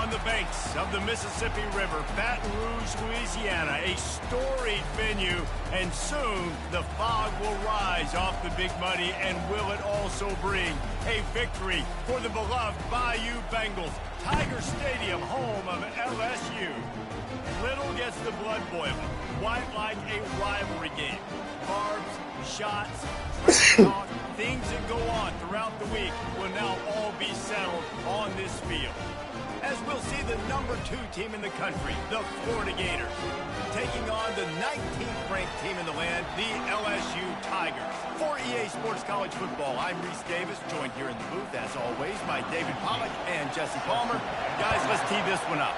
On the banks of the Mississippi River, Baton Rouge, Louisiana, a storied venue, and soon the fog will rise off the Big Muddy, and will it also bring a victory for the beloved Bayou Bengals. Tiger Stadium, home of LSU. Little gets the blood boiling, quite like a rivalry game. Carbs, shots, trash talk, things that go on throughout the week will now all be settled on this field. As we'll see the #2 team in the country, the Florida Gators, taking on the 19th ranked team in the land, the LSU Tigers. For EA Sports College Football, I'm Reese Davis, joined here in the booth, as always, by David Pollack and Jesse Palmer. Guys, let's tee this one up.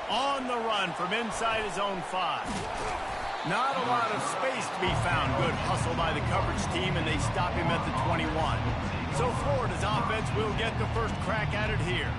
On the run from inside his own 5. Not a lot of space to be found. Good hustle by the coverage team, and they stop him at the 21. So Florida's offense will get the first crack at it here.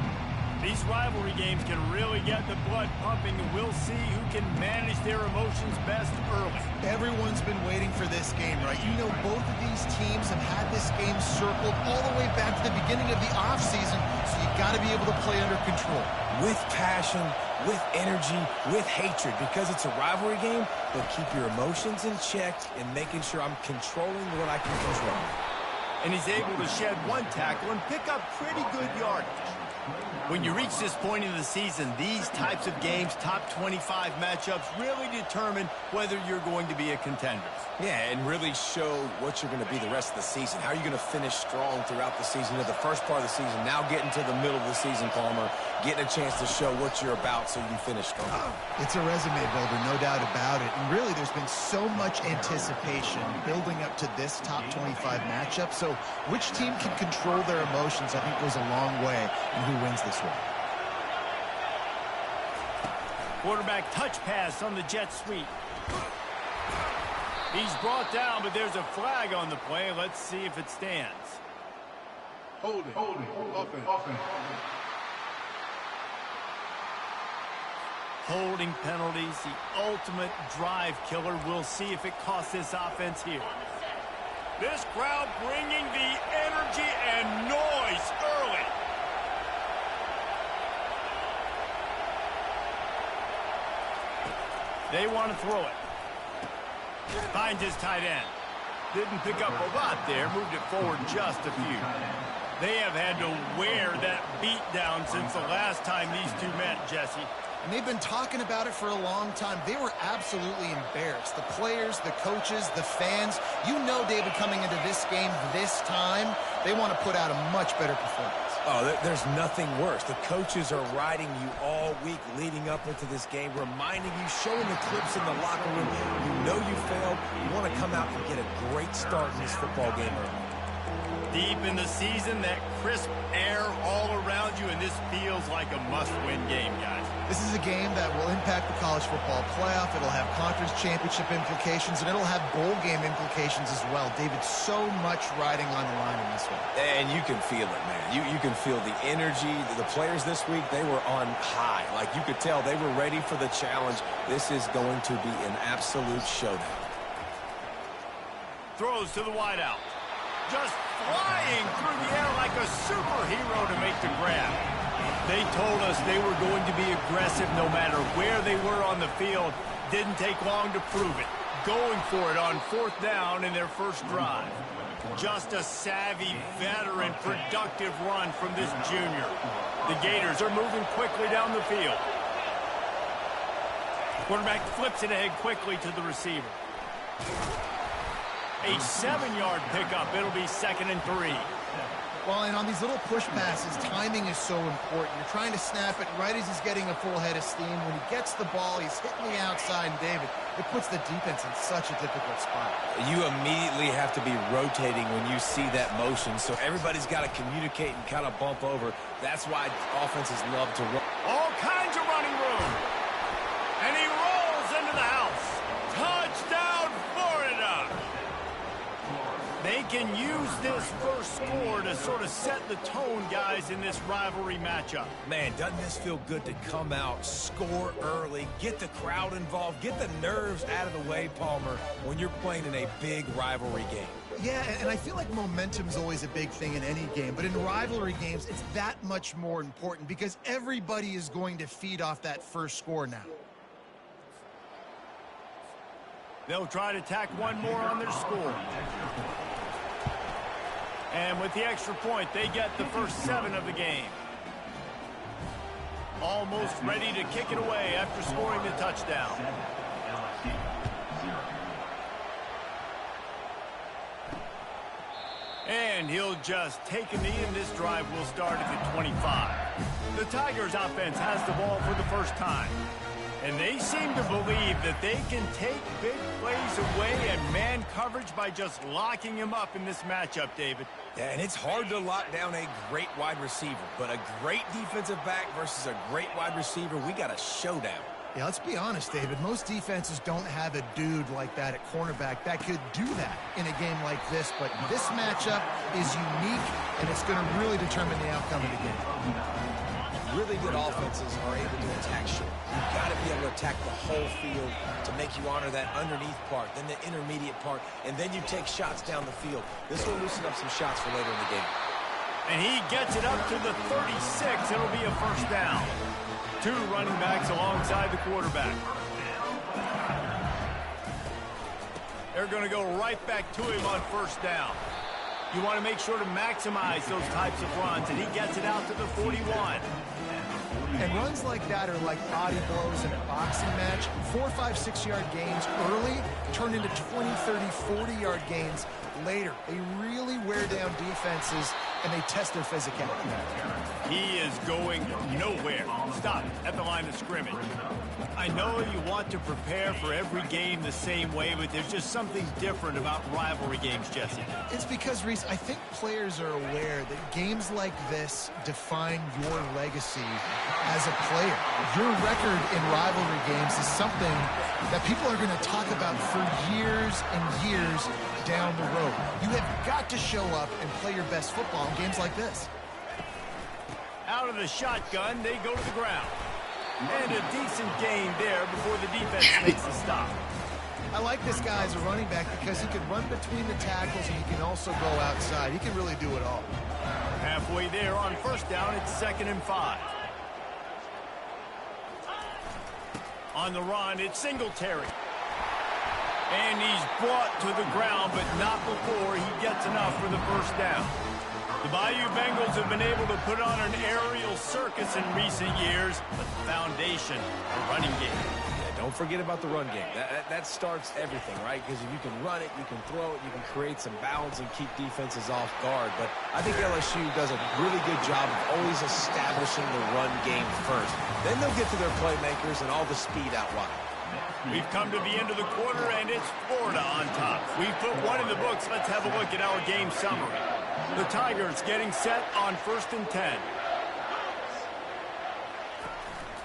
These rivalry games can really get the blood pumping, and we'll see who can manage their emotions best early. Everyone's been waiting for this game, right? You know, both of these teams have had this game circled all the way back to the beginning of the offseason, so you got to be able to play under control. With passion, with energy, with hatred, because it's a rivalry game, but keep your emotions in check and making sure I'm controlling what I can control. And he's able to shed one tackle and pick up pretty good yardage. When you reach this point in the season, these types of games, top 25 matchups, really determine whether you're going to be a contender. Yeah, and really show what you're going to be the rest of the season. How are you going to finish strong throughout the season? You know, the first part of the season, now getting to the middle of the season, Palmer, getting a chance to show what you're about so you can finish strong. It's a resume builder, no doubt about it. And really, there's been so much anticipation building up to this top 25 matchup. So which team can control their emotions, I think, goes a long way in who wins this one. Quarterback touch pass on the jet sweep. He's brought down, but there's a flag on the play. Let's see if it stands. Hold it. Offense. Holding penalties, the ultimate drive killer. We'll see if it costs this offense here. This crowd bringing the energy and noise early. They want to throw it. Finds his tight end. Didn't pick up a lot there. Moved it forward just a few. They have had to wear that beat down since the last time these two met, Jesse. And they've been talking about it for a long time. They were absolutely embarrassed. The players, the coaches, the fans. You know, David, coming into this game this time, they want to put out a much better performance. Oh, there's nothing worse. The coaches are riding you all week leading up into this game, reminding you, showing the clips in the locker room. You know you failed. You want to come out and get a great start in this football game early. Deep in the season, that crisp air all around you, and this feels like a must-win game, guys. This is a game that will impact the college football playoff. It'll have conference championship implications, and it'll have bowl game implications as well. David, so much riding on the line in this one. And you can feel it, man. You can feel the energy. The players this week, they were on high. Like, you could tell they were ready for the challenge. This is going to be an absolute showdown. Throws to the wideout. Just flying through the air like a superhero to make the grab. They told us they were going to be aggressive no matter where they were on the field. Didn't take long to prove it. Going for it on 4th down in their first drive. Just a savvy, veteran, productive run from this junior. The Gators are moving quickly down the field. Quarterback flips it ahead quickly to the receiver. A 7-yard pickup. It'll be 2nd and 3. Well, and on these little push passes, timing is so important. You're trying to snap it right as he's getting a full head of steam. When he gets the ball, he's hitting the outside, and David, it puts the defense in such a difficult spot. You immediately have to be rotating when you see that motion, so everybody's got to communicate and kind of bump over. That's why offenses love to run. All kinds of running room. And he rolls into the house. Touchdown, Florida. They can use this first score to sort of set the tone, guys, in this rivalry matchup. Man, doesn't this feel good to come out, score early, get the crowd involved, get the nerves out of the way, Palmer, when you're playing in a big rivalry game. Yeah, and I feel like momentum's always a big thing in any game, but in rivalry games, it's that much more important because everybody is going to feed off that first score now. They'll try to tack one more on their score. And with the extra point, they get the first 7 of the game. Almost ready to kick it away after scoring the touchdown. And he'll just take a knee, and this drive will start at the 25. The Tigers offense has the ball for the first time. And they seem to believe that they can take big plays away and man coverage by just locking him up in this matchup, David. Yeah, and it's hard to lock down a great wide receiver, but a great defensive back versus a great wide receiver, we got a showdown. Yeah, let's be honest, David. Most defenses don't have a dude like that at cornerback that could do that in a game like this, but this matchup is unique, and it's going to really determine the outcome of the game. Really good offenses are able to attack short. You've got to be able to attack the whole field to make you honor that underneath part, then the intermediate part, and then you take shots down the field. This will loosen up some shots for later in the game. And he gets it up to the 36. It'll be a first down. 2 running backs alongside the quarterback. They're going to go right back to him on first down. You want to make sure to maximize those types of runs, and he gets it out to the 41. And runs like that are like body blows in a boxing match. 4, 5, 6-yard gains early turn into 20, 30, 40-yard gains later. They really wear down defenses, and they test their physicality. He is going nowhere. Stop at the line of scrimmage. I know you want to prepare for every game the same way, but there's just something different about rivalry games, Jesse. It's because, Reese, I think players are aware that games like this define your legacy as a player. Your record in rivalry games is something that people are going to talk about for years and years down the road. You have got to show up and play your best football in games like this. Out of the shotgun, they go to the ground. And a decent gain there before the defense makes the stop. I like this guy as a running back because he can run between the tackles and he can also go outside. He can really do it all. Halfway there on first down, it's 2nd and 5. On the run, it's Singletary. And he's brought to the ground, but not before he gets enough for the first down. The Bayou Bengals have been able to put on an aerial circus in recent years, but the foundation, a running game. Yeah, don't forget about the run game. That starts everything, right? Because if you can run it, you can throw it, you can create some balance and keep defenses off guard. But I think LSU does a really good job of always establishing the run game first. Then they'll get to their playmakers and all the speed out wide. We've come to the end of the quarter, and it's Florida on top. We've put one in the books. Let's have a look at our game summary. The Tigers getting set on 1st and 10.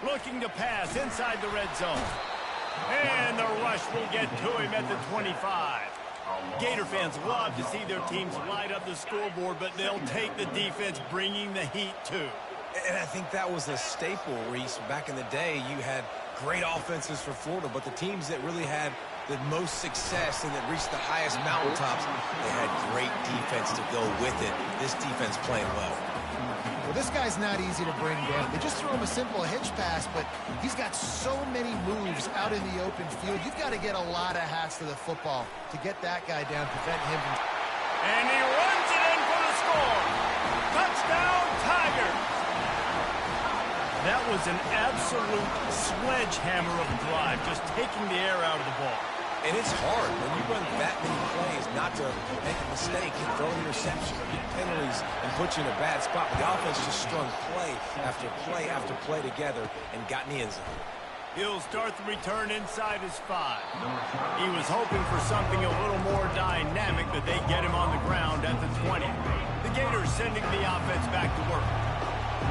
Looking to pass inside the red zone. And the rush will get to him at the 25. Gator fans love to see their teams light up the scoreboard, but they'll take the defense bringing the heat too. And I think that was a staple, Reese. Back in the day, you had great offenses for Florida, but the teams that really had the most success and that reached the highest mountaintops, they had great defense to go with it. This defense playing well. Well, this guy's not easy to bring down. They just throw him a simple hitch pass, but he's got so many moves out in the open field. You've got to get a lot of hats to the football to get that guy down, prevent him from... And he runs it in for the score. Touchdown, Tigers. That was an absolute sledgehammer of a drive, just taking the air out of the ball. And it's hard when you run that many plays not to make a mistake and throw an interception or get penalties and put you in a bad spot. But the offense just strung play after play after play together and got in the end zone. He'll start the return inside his 5. He was hoping for something a little more dynamic, but they get him on the ground at the 20. The Gators sending the offense back to work.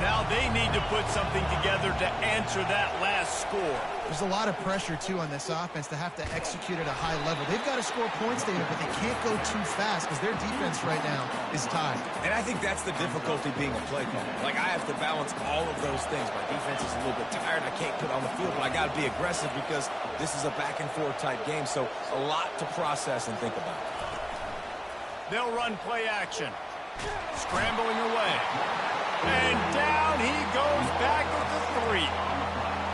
Now they need to put something together to answer that last score. There's a lot of pressure, too, on this offense to have to execute at a high level. They've got to score points, David, but they can't go too fast because their defense right now is tied. And I think that's the difficulty being a play caller. Like, I have to balance all of those things. My defense is a little bit tired. I can't put on the field, but I got to be aggressive because this is a back-and-forth type game, so a lot to process and think about. They'll run play action. Scrambling away. And down he goes back at the 3.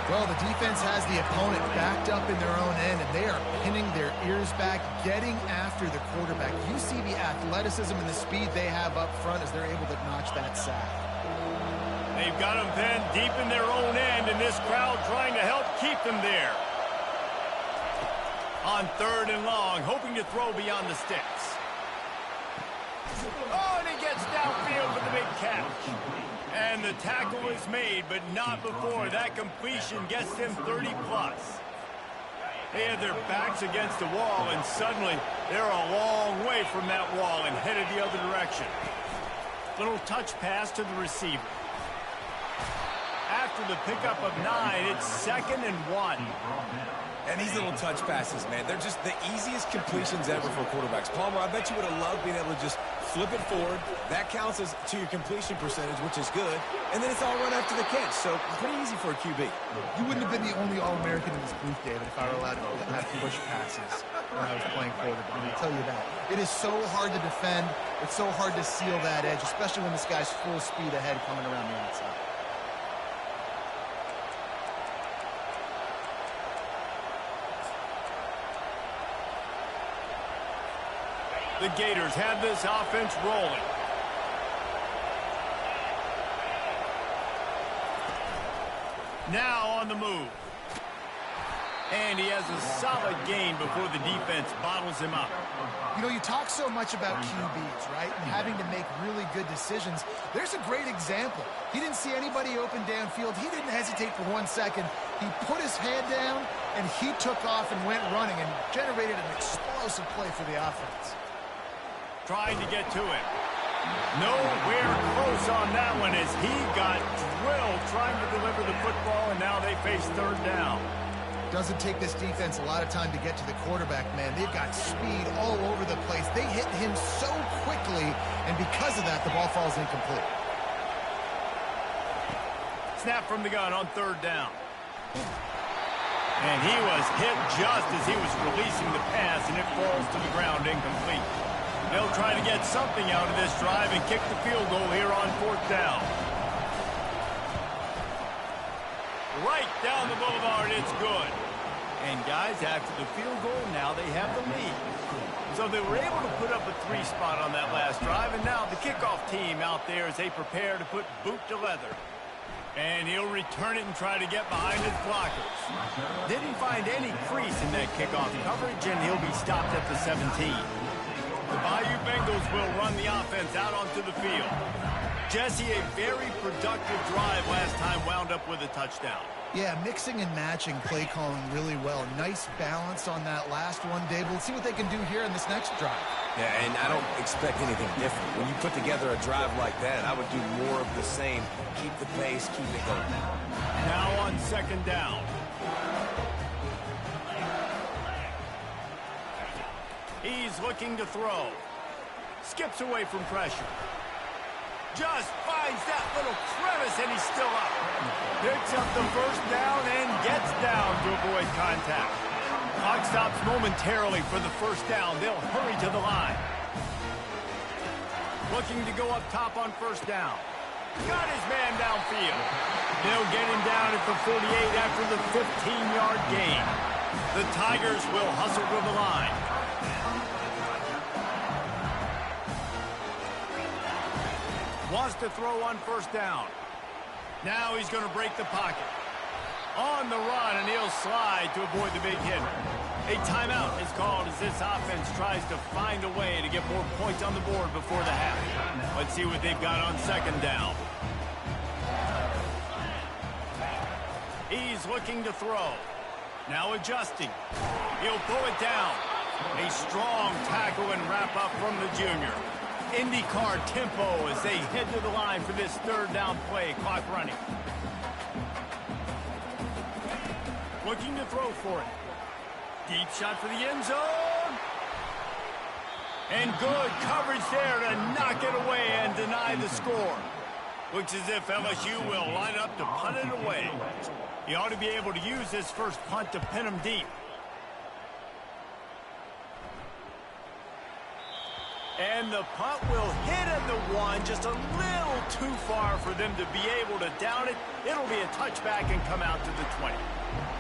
Well, the defense has the opponent backed up in their own end, and they are pinning their ears back, getting after the quarterback. You see the athleticism and the speed they have up front as they're able to notch that sack. They've got them pinned deep in their own end, and this crowd trying to help keep them there. On 3rd and long, hoping to throw beyond the sticks. Oh, and he gets downfield for the big catch. And the tackle is made, but not before that completion gets them 30-plus. They had their backs against the wall, and suddenly they're a long way from that wall and headed the other direction. Little touch pass to the receiver. After the pickup of 9, it's 2nd and 1. And these little touch passes, man, they're just the easiest completions ever for quarterbacks. Palmer, I bet you would have loved being able to just flip it forward. That counts as to your completion percentage, which is good. And then it's all run after the catch, so pretty easy for a QB. You wouldn't have been the only All-American in this booth, David, if I were allowed to have push passes when I was playing quarterback. I'm going to tell you that. It is so hard to defend. It's so hard to seal that edge, especially when this guy's full speed ahead coming around the outside. The Gators have this offense rolling. Now on the move. And he has a solid gain before the defense bottles him up. You know, you talk so much about QBs, right? And having to make really good decisions. There's a great example. He didn't see anybody open downfield. He didn't hesitate for 1 second. He put his head down, and he took off and went running and generated an explosive play for the offense. Trying to get to it. Nowhere close on that one as he got drilled trying to deliver the football, and now they face 3rd down. Doesn't take this defense a lot of time to get to the quarterback, man. They've got speed all over the place. They hit him so quickly, and because of that, the ball falls incomplete. Snap from the gun on 3rd down. And he was hit just as he was releasing the pass, and it falls to the ground incomplete. They'll try to get something out of this drive and kick the field goal here on 4th down. Right down the boulevard, it's good. And guys, after the field goal, now they have the lead. So they were able to put up a 3 spot on that last drive, and now the kickoff team out there as they prepare to put boot to leather. And he'll return it and try to get behind his blockers. Didn't find any crease in that kickoff coverage, and he'll be stopped at the 17. The Bayou Bengals will run the offense out onto the field. Jesse, a very productive drive last time wound up with a touchdown. Yeah, mixing and matching play calling really well. Nice balance on that last one, Dave. Let's see what they can do here in this next drive. Yeah, and I don't expect anything different. When you put together a drive like that, I would do more of the same. Keep the pace, keep it going. Now on 2nd down. He's looking to throw. Skips away from pressure. Just finds that little crevice, and he's still up. Picks up the 1st down and gets down to avoid contact. Clock stops momentarily for the 1st down. They'll hurry to the line. Looking to go up top on 1st down. Got his man downfield. They'll get him down at the 48 after the 15-yard gain. The Tigers will hustle to the line. Wants to throw on 1st down. Now he's going to break the pocket. On the run, and he'll slide to avoid the big hit. A timeout is called as this offense tries to find a way to get more points on the board before the half. Let's see what they've got on 2nd down. He's looking to throw. Now adjusting. He'll pull it down. A strong tackle and wrap up from the junior. IndyCar tempo as they head to the line for this third down play. Clock running. Looking to throw for it. Deep shot for the end zone. And good coverage there to knock it away and deny the score. Looks as if LSU will line up to punt it away. He ought to be able to use this first punt to pin him deep. And the punt will hit at the 1, just a little too far for them to be able to down it. It'll be a touchback and come out to the 20.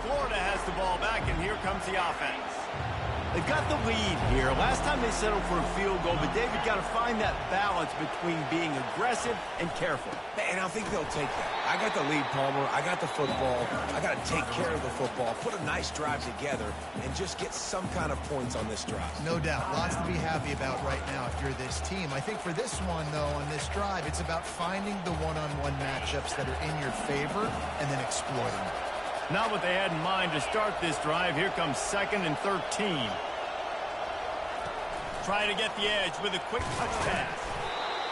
Florida has the ball back, and here comes the offense. They've got the lead here. Last time they settled for a field goal, but David got to find that balance between being aggressive and careful. And I think they'll take that. I got the lead, Palmer. I got the football. I got to take care of the football, put a nice drive together, and just get some kind of points on this drive. No doubt. Lots to be happy about right now if you're this team. I think for this one, though, on this drive, it's about finding the one-on-one matchups that are in your favor and then exploiting them. Not what they had in mind to start this drive. Here comes 2nd and 13. Trying to get the edge with a quick touch pass.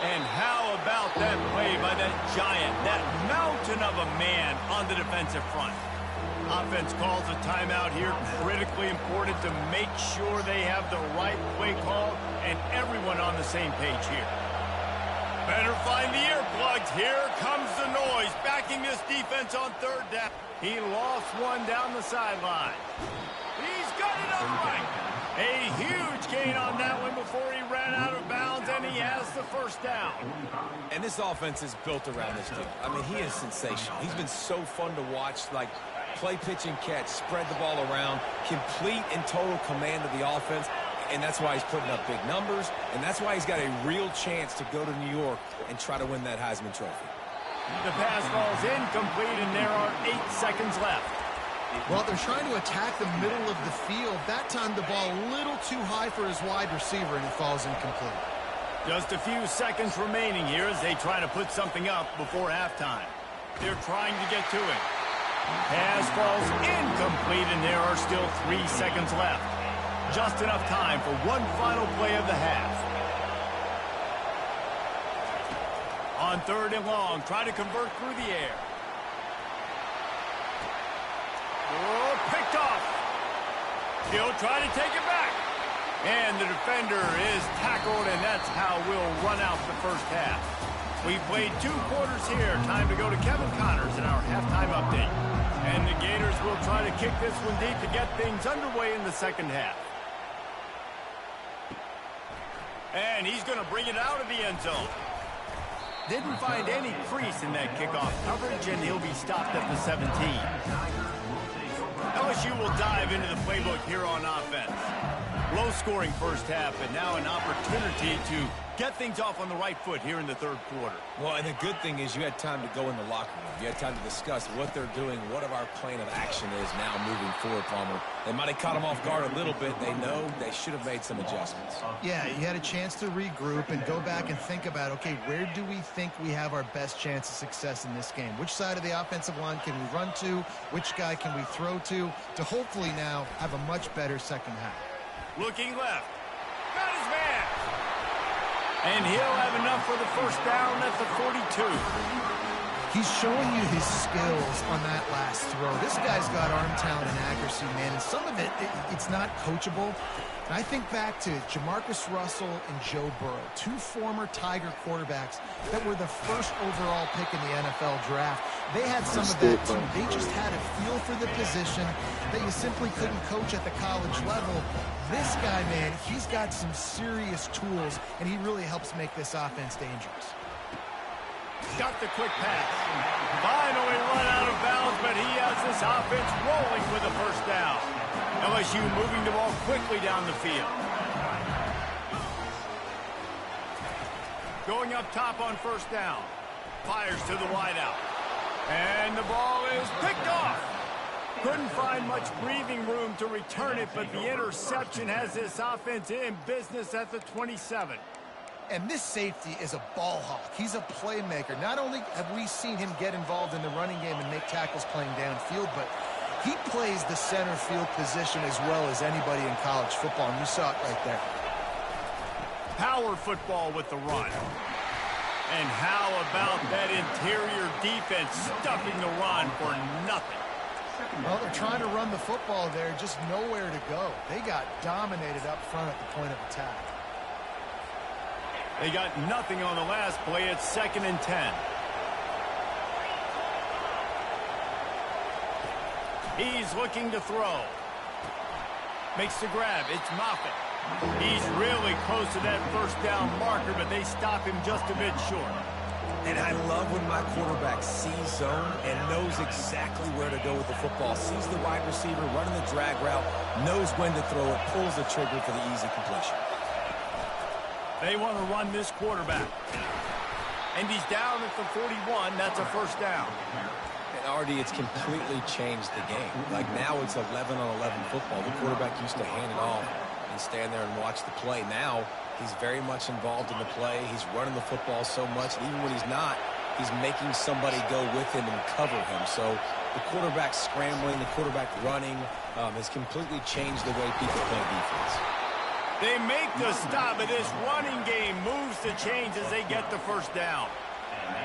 And how about that play by that giant, that mountain of a man on the defensive front? Offense calls a timeout here. Critically important to make sure they have the right play call and everyone on the same page here. Better find the earplugs. Here comes the noise, backing this defense on third down. He lost one down the sideline. He's got it upright. A huge gain on that one before he ran out of bounds, and he has the first down. And this offense is built around this dude. I mean, he is sensational. He's been so fun to watch, like play, pitch, and catch, spread the ball around, complete and total command of the offense. And that's why he's putting up big numbers, and that's why he's got a real chance to go to New York and try to win that Heisman Trophy. The pass ball's incomplete, and there are 8 seconds left. Well, they're trying to attack the middle of the field. That time the ball a little too high for his wide receiver, and it falls incomplete. Just a few seconds remaining here as they try to put something up before halftime. They're trying to get to it. Pass falls incomplete, and there are still 3 seconds left. Just enough time for one final play of the half. On 3rd and long, try to convert through the air. Oh, picked off. He'll try to take it back. And the defender is tackled, and that's how we'll run out the first half. We played 2 quarters here. Time to go to Kevin Connors in our halftime update. And the Gators will try to kick this one deep to get things underway in the second half. And he's going to bring it out of the end zone. Didn't find any crease in that kickoff coverage, and he'll be stopped at the 17. LSU will dive into the playbook here on offense. Low-scoring first half, but now an opportunity to get things off on the right foot here in the 3rd quarter. Well, and the good thing is you had time to go in the locker room. You had time to discuss what they're doing, what our plan of action is now moving forward, Palmer. They might have caught them off guard a little bit. They know they should have made some adjustments. Yeah, you had a chance to regroup and go back and think about, okay, where do we think we have our best chance of success in this game? Which side of the offensive line can we run to? Which guy can we throw to hopefully now have a much better second half? Looking left. Got his man. And he'll have enough for the first down at the 42. He's showing you his skills on that last throw. This guy's got arm talent and accuracy, man, and some of it's not coachable. And I think back to Jamarcus Russell and Joe Burrow, 2 former Tiger quarterbacks that were the first overall pick in the NFL draft. They had some of that, too. They just had a feel for the position that you simply couldn't coach at the college level. This guy, man, he's got some serious tools, and he really helps make this offense dangerous. Got the quick pass. Finally run out of bounds, but he has this offense rolling with a first down. LSU moving the ball quickly down the field. Going up top on first down. Fires to the wideout. And the ball is picked off. Couldn't find much breathing room to return it, but the interception has this offense in business at the 27. And this safety is a ball hawk. He's a playmaker. Not only have we seen him get involved in the running game and make tackles playing downfield, but he plays the center field position as well as anybody in college football, and you saw it right there. Power football with the run. And how about that interior defense stuffing the run for nothing? Well, they're trying to run the football there, just nowhere to go. They got dominated up front at the point of attack. They got nothing on the last play. It's 2nd and 10. He's looking to throw. Makes the grab. It's Moffitt. He's really close to that first down marker, but they stop him just a bit short. And I love when my quarterback sees zone and knows exactly where to go with the football. Sees the wide receiver running the drag route, knows when to throw it, pulls the trigger for the easy completion. They want to run this quarterback. And he's down at the 41. That's a first down. And RD, it's completely changed the game. Like now it's 11-on-11 football. The quarterback used to hand it off and stand there and watch the play. Now he's very much involved in the play. He's running the football so much. And even when he's not, he's making somebody go with him and cover him. So the quarterback scrambling, the quarterback running has completely changed the way people play defense. They make the stop, but this running game moves the chains as they get the first down.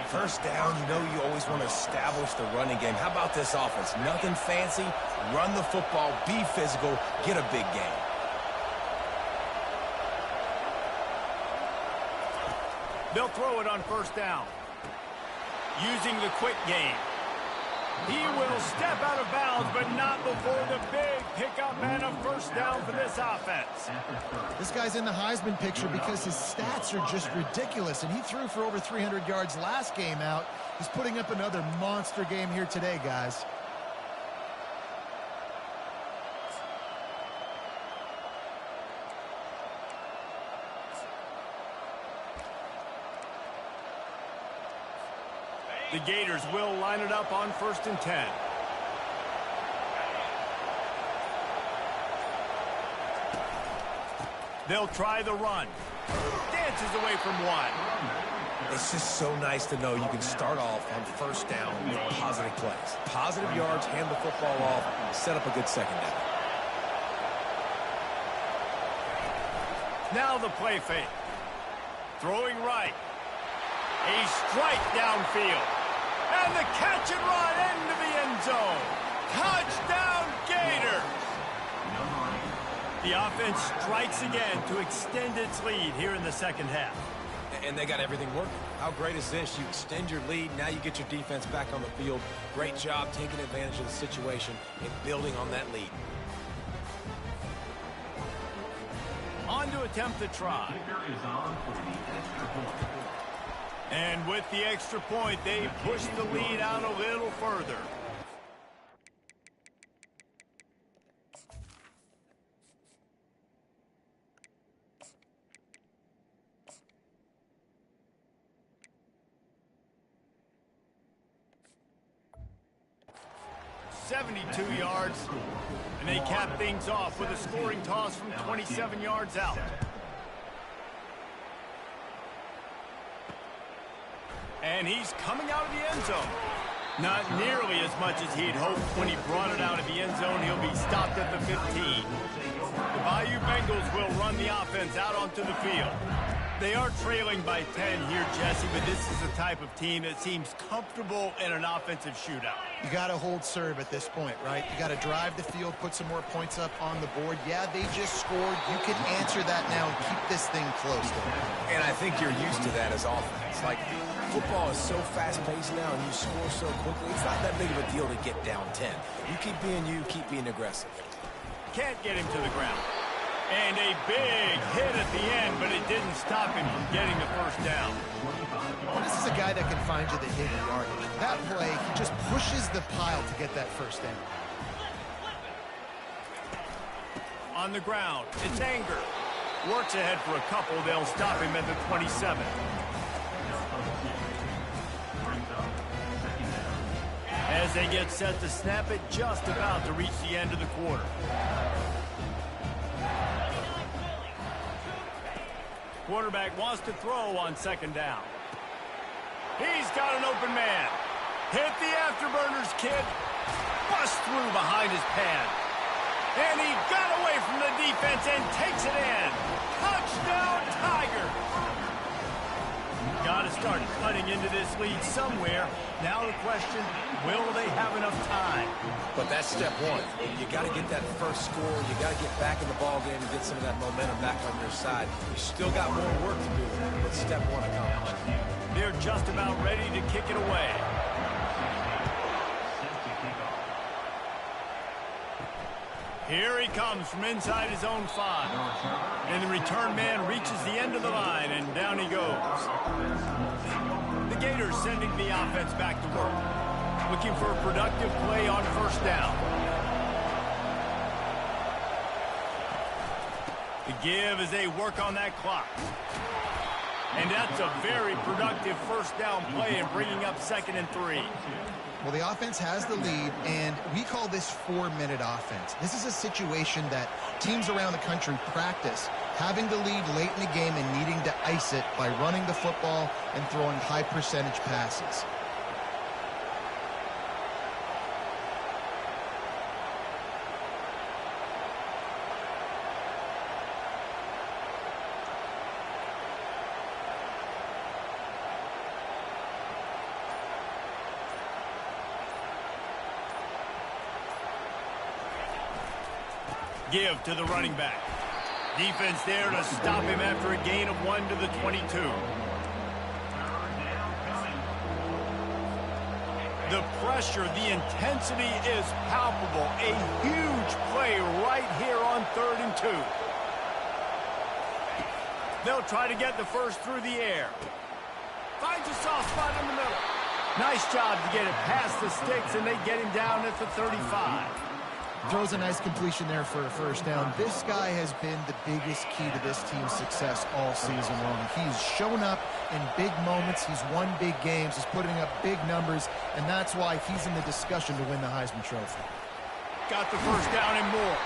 First down, you know you always want to establish the running game. How about this offense? Nothing fancy. Run the football, be physical, get a big gain. They'll throw it on first down. Using the quick game. He will step out of bounds, but not before the big pickup and a first down for this offense. This guy's in the Heisman picture because his stats are just ridiculous, and he threw for over 300 yards last game out. He's putting up another monster game here today, guys. The Gators will line it up on 1st and 10. They'll try the run. Dances away from one. It's just so nice to know you can start off on first down with positive plays. Positive yards, hand the football off, set up a good second down. Now the play fake. Throwing right. A strike downfield. And the catch and run into the end zone. Touchdown, Gator! The offense strikes again to extend its lead here in the second half. And they got everything working. How great is this? You extend your lead, now you get your defense back on the field. Great job taking advantage of the situation and building on that lead. On to attempt the try. And with the extra point, they push the lead out a little further. .72 yards, and they cap things off with a scoring toss from 27 yards out. And he's coming out of the end zone. Not nearly as much as he'd hoped when he brought it out of the end zone. He'll be stopped at the 15. The Bayou Bengals will run the offense out onto the field. They are trailing by 10 here, Jesse, but this is the type of team that seems comfortable in an offensive shootout. You got to hold serve at this point, right? You got to drive the field, put some more points up on the board. Yeah, they just scored. You can answer that now and keep this thing close. And I think you're used to that as offense. Like, football is so fast-paced now and you score so quickly, it's not that big of a deal to get down 10. You keep being aggressive. Can't get him to the ground. And a big hit at the end, but it didn't stop him from getting the first down. Well, this is a guy that can find you the hidden yardage. That play, he just pushes the pile to get that first down. On the ground, it's Anger. Works ahead for a couple. They'll stop him at the 27. As they get set to snap it, just about to reach the end of the quarter. Quarterback wants to throw on second down. He's got an open man. Hit the afterburners, kid. Bust through behind his pad. And he got away from the defense and takes it in. Touchdown, Tigers. start cutting into this lead somewhere. Now the question, will they have enough time? But that's step one. You got to get that first score. You got to get back in the ball game and get some of that momentum back on your side. You still got more work to do, but step one accomplished. They're just about ready to kick it away. Here he comes from inside his own 5. And the return man reaches the end of the line, and down he goes. The Gators sending the offense back to work. Looking for a productive play on first down. The give as they work on that clock. And that's a very productive first down play in bringing up 2nd and 3. Well, the offense has the lead, and we call this 4-minute offense. This is a situation that teams around the country practice, having the lead late in the game and needing to ice it by running the football and throwing high-percentage passes. Give to the running back. Defense there to stop him after a gain of 1 to the 22. The pressure, the intensity is palpable. A huge play right here on 3rd and 2. They'll try to get the first through the air. Finds a soft spot in the middle. Nice job to get it past the sticks, and they get him down at the 35. Throws a nice completion there for a first down. This guy has been the biggest key to this team's success all season long. He's shown up in big moments. He's won big games. He's putting up big numbers, and that's why he's in the discussion to win the Heisman Trophy. Got the first down and more.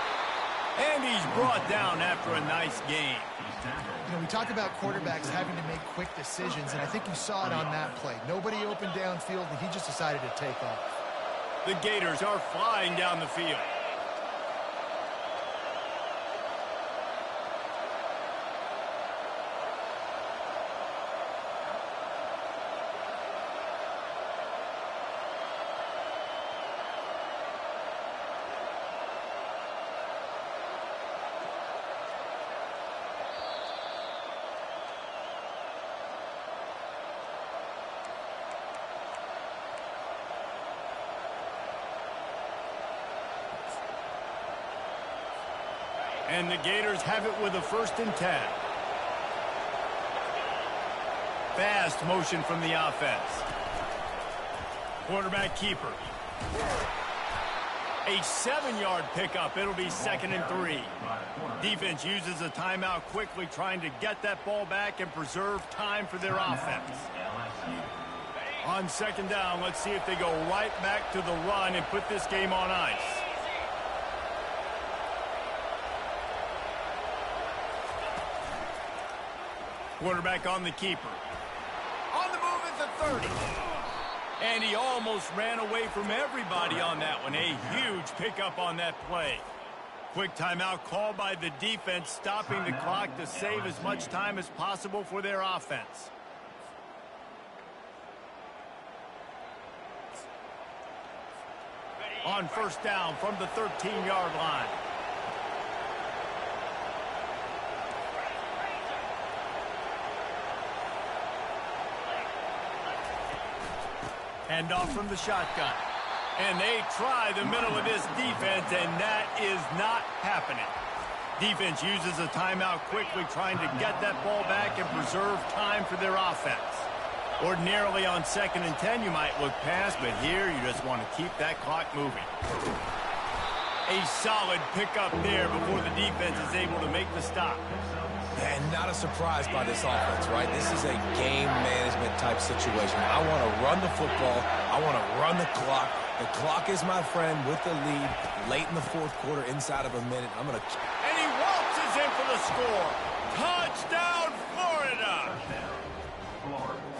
And he's brought down after a nice game. You know, we talk about quarterbacks having to make quick decisions, and I think you saw it on that play. Nobody opened downfield, and he just decided to take off. The Gators are flying down the field. And the Gators have it with a 1st and 10. Fast motion from the offense. Quarterback keeper. A 7-yard pickup. It'll be 2nd and 3. Defense uses a timeout quickly, trying to get that ball back and preserve time for their offense. On 2nd down, let's see if they go right back to the run and put this game on ice. Quarterback on the keeper. On the move at the 30. And he almost ran away from everybody on that one. A huge pickup on that play. Quick timeout called by the defense, stopping the clock to save as much time as possible for their offense. On 1st down from the 13-yard line. Hand off from the shotgun. And they try the middle of this defense, and that is not happening. Defense uses a timeout quickly, trying to get that ball back and preserve time for their offense. Ordinarily on 2nd and 10, you might look past, but here you just want to keep that clock moving. A solid pickup there before the defense is able to make the stop. And not a surprise by this offense, right? This is a game management type situation. I want to run the football. I want to run the clock. The clock is my friend with the lead late in the 4th quarter, inside of a minute. And he waltzes in for the score. Touchdown, Florida!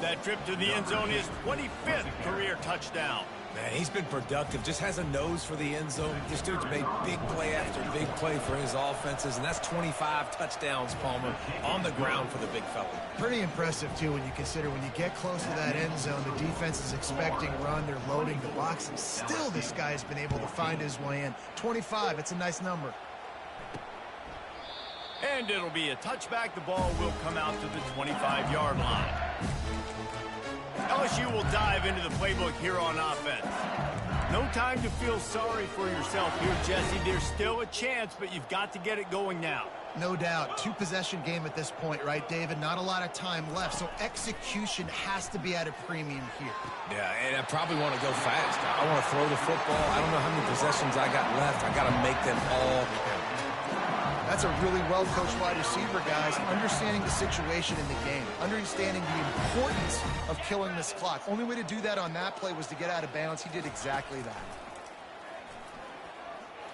That trip to the end zone is 25th career touchdown. Man, he's been productive, just has a nose for the end zone. This dude's made big play after big play for his offenses, and that's 25 touchdowns, Palmer, on the ground for the big fella. Pretty impressive, too, when you consider when you get close to that end zone, the defense is expecting run, they're loading the box, and still this guy has been able to find his way in. 25, it's a nice number. And it'll be a touchback. The ball will come out to the 25-yard line. LSU will dive into the playbook here on offense. No time to feel sorry for yourself here, Jesse. There's still a chance, but you've got to get it going now. No doubt. Two-possession game at this point, right, David? Not a lot of time left, so execution has to be at a premium here. Yeah, and I probably want to go fast. I want to throw the football. I don't know how many possessions I got left. I got to make them all count. That's a really well-coached wide receiver, guys. Understanding the situation in the game. Understanding the importance of killing this clock. Only way to do that on that play was to get out of bounds. He did exactly that.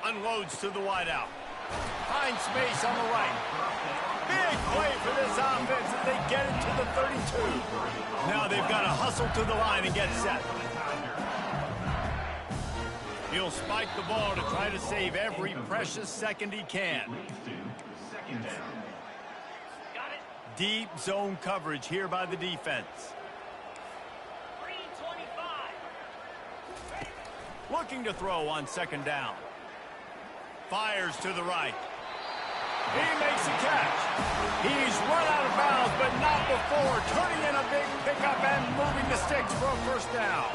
Unloads to the wideout. Finds space on the right. Big play for this offense as they get it to the 32. Now they've got to hustle to the line and get set. He'll spike the ball to try to save every precious second he can. Deep zone coverage here by the defense. Looking to throw on second down. Fires to the right. He makes a catch. He's run out of bounds, but not before turning in a big pickup and moving the sticks for a first down.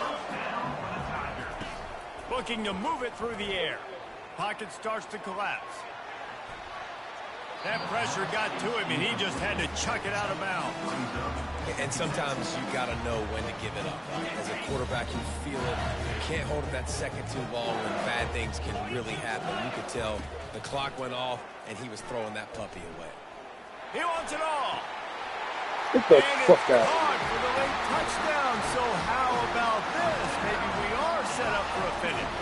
Looking to move it through the air. Pocket starts to collapse. That pressure got to him, and he just had to chuck it out of bounds. And sometimes you got to know when to give it up. Right? As a quarterback, you feel it. You can't hold it that second too long when bad things can really happen. You could tell the clock went off, and he was throwing that puppy away. He wants it all. Get the fuck out. Caught for the late touchdown. So how about this? Maybe we are set up for a finish.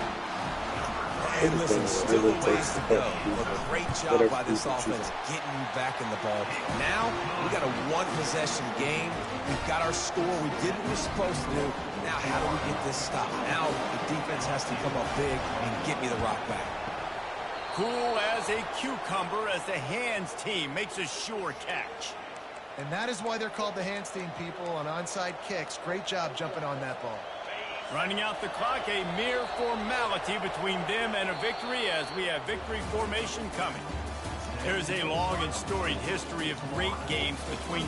And listen, still a ways to go. A great job by this offense getting you back in the ball. Now, we got a one-possession game. We've got our score. We did what we're supposed to do. Now, how do we get this stopped? Now, the defense has to come up big and get me the rock back. Cool as a cucumber as the hands team makes a sure catch. And that is why they're called the hands team, people, on onside kicks. Great job jumping on that ball. Running out the clock, a mere formality between them and a victory as we have victory formation coming. There is a long and storied history of great games between